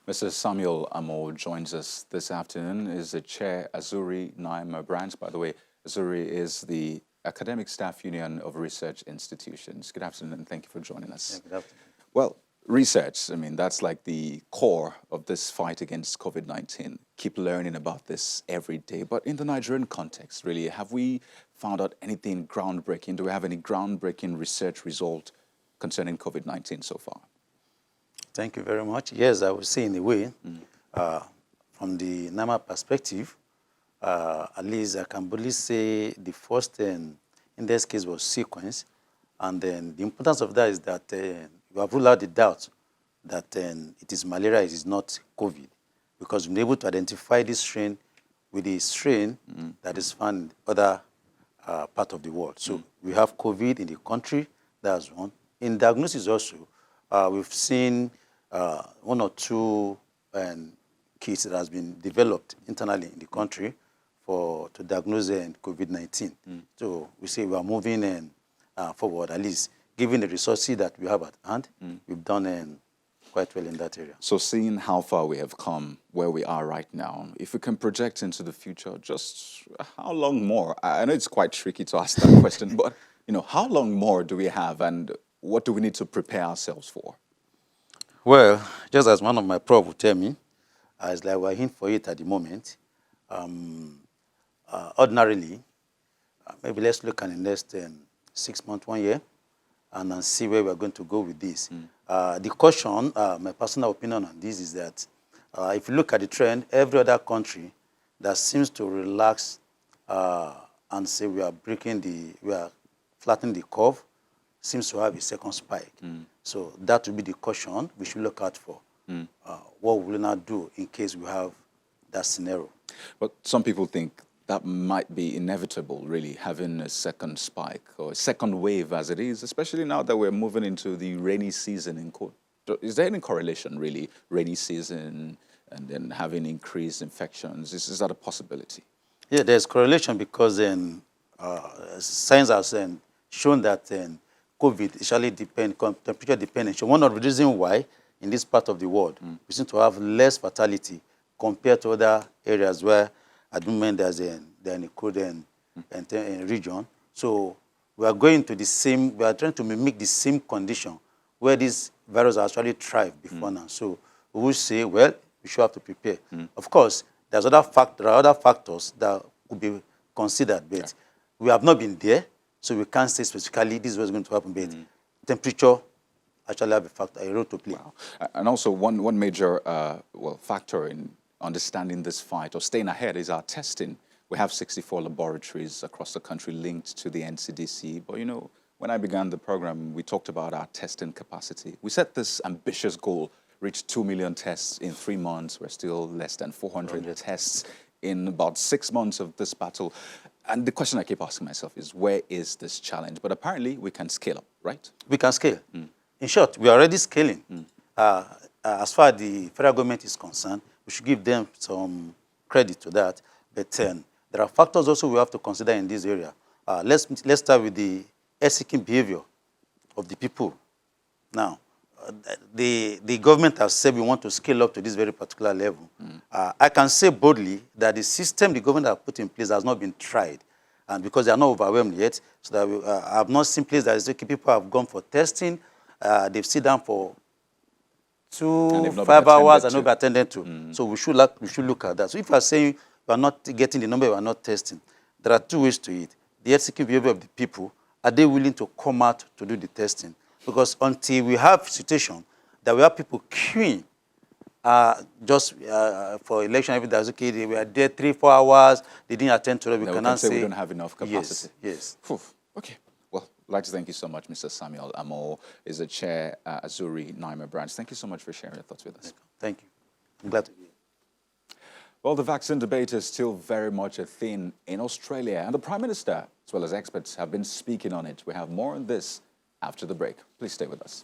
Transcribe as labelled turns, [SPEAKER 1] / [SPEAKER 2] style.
[SPEAKER 1] Mr. Samuel Amo joins us this afternoon. Is the chair Azuri Naima branch. By the way, Azuri is the Academic Staff Union of Research Institutions. Good afternoon, and thank you for joining us.
[SPEAKER 2] Yeah, good afternoon.
[SPEAKER 1] Well, research, I mean, that's like the core of this fight against COVID-19. Keep learning about this every day. But in the Nigerian context, really, have we found out anything groundbreaking? Do we have any groundbreaking research result concerning COVID-19 so far?
[SPEAKER 2] Thank you very much. Yes, I would say in a way, from the NAMA perspective, at least I can boldly say the first in this case was sequence. And then the importance of that is that we have ruled out the doubt that it is malaria, it is not COVID, because we've been able to identify this strain with a strain that is found in other part of the world. So we have COVID in the country, that's one. In diagnosis also, we've seen one or two kits that has been developed internally in the country to diagnose COVID-19. So we say we are moving forward, at least given the resources that we have at hand. We've done quite well in that area.
[SPEAKER 1] So seeing how far we have come, where we are right now, if we can project into the future, just how long more? I know it's quite tricky to ask that question, but how long more do we have, and what do we need to prepare ourselves for?
[SPEAKER 2] Well, just as one of my prof would tell me, it's like we're in for it at the moment. Ordinarily, maybe let's look at the next 6 months, 1 year, and then see where we're going to go with this. The caution, my personal opinion on this is that if you look at the trend, every other country that seems to relax and say we are flattening the curve seems to have a second spike. So that will be the caution we should look out for. What will we not do in case we have that scenario?
[SPEAKER 1] But some people think that might be inevitable, really, having a second spike or a second wave as it is, especially now that we're moving into the rainy season in court. Is there any correlation, really, rainy season and then having increased infections? Is that a possibility?
[SPEAKER 2] Yeah, there's correlation because science has shown that COVID actually temperature dependent. So one of the reasons why in this part of the world we seem to have less fatality compared to other areas where at the moment there's in a cold region. So we are going to we are trying to mimic the same condition where this virus actually thrived before now. So we will say, well, we should have to prepare. Of course, there are other factors that could be considered, but we have not been there. So we can't say specifically this is what's going to happen, but temperature actually have a role to play.
[SPEAKER 1] Wow. And also one major factor in understanding this fight or staying ahead is our testing. We have 64 laboratories across the country linked to the NCDC. But when I began the program, we talked about our testing capacity. We set this ambitious goal, reach 2 million tests in 3 months. We're still less than 400 tests in about 6 months of this battle. And the question I keep asking myself is, where is this challenge? But apparently, we can scale up, right?
[SPEAKER 2] We can scale. In short, we are already scaling. As far as the federal government is concerned, we should give them some credit to that. But there are factors also we have to consider in this area. Let's start with the health-seeking behavior of the people. Now, the government has said we want to scale up to this very particular level. I can say boldly that the system the government has put in place has not been tried. And because they are not overwhelmed yet, so that I have not seen places that is okay, people have gone for testing, they've sit down for 5 hours and not be attended to. So we should look at that. So if you are saying we are not getting the number, we are not testing, there are 2 ways to it. The health-seeking behavior of the people, are they willing to come out to do the testing? Because until we have a situation that we have people queuing just for election, every day, okay, they were there 3-4 hours, they didn't attend to it, we cannot say
[SPEAKER 1] we don't have enough capacity.
[SPEAKER 2] Yes.
[SPEAKER 1] Okay. Well, I'd like to thank you so much, Mr. Samuel Amo, is the chair Azuri Naima branch. Thank you so much for sharing your thoughts with us.
[SPEAKER 2] Thank you. I'm glad to be here.
[SPEAKER 1] Well, the vaccine debate is still very much a thing in Australia, and the Prime Minister, as well as experts, have been speaking on it. We have more on this after the break. Please stay with us.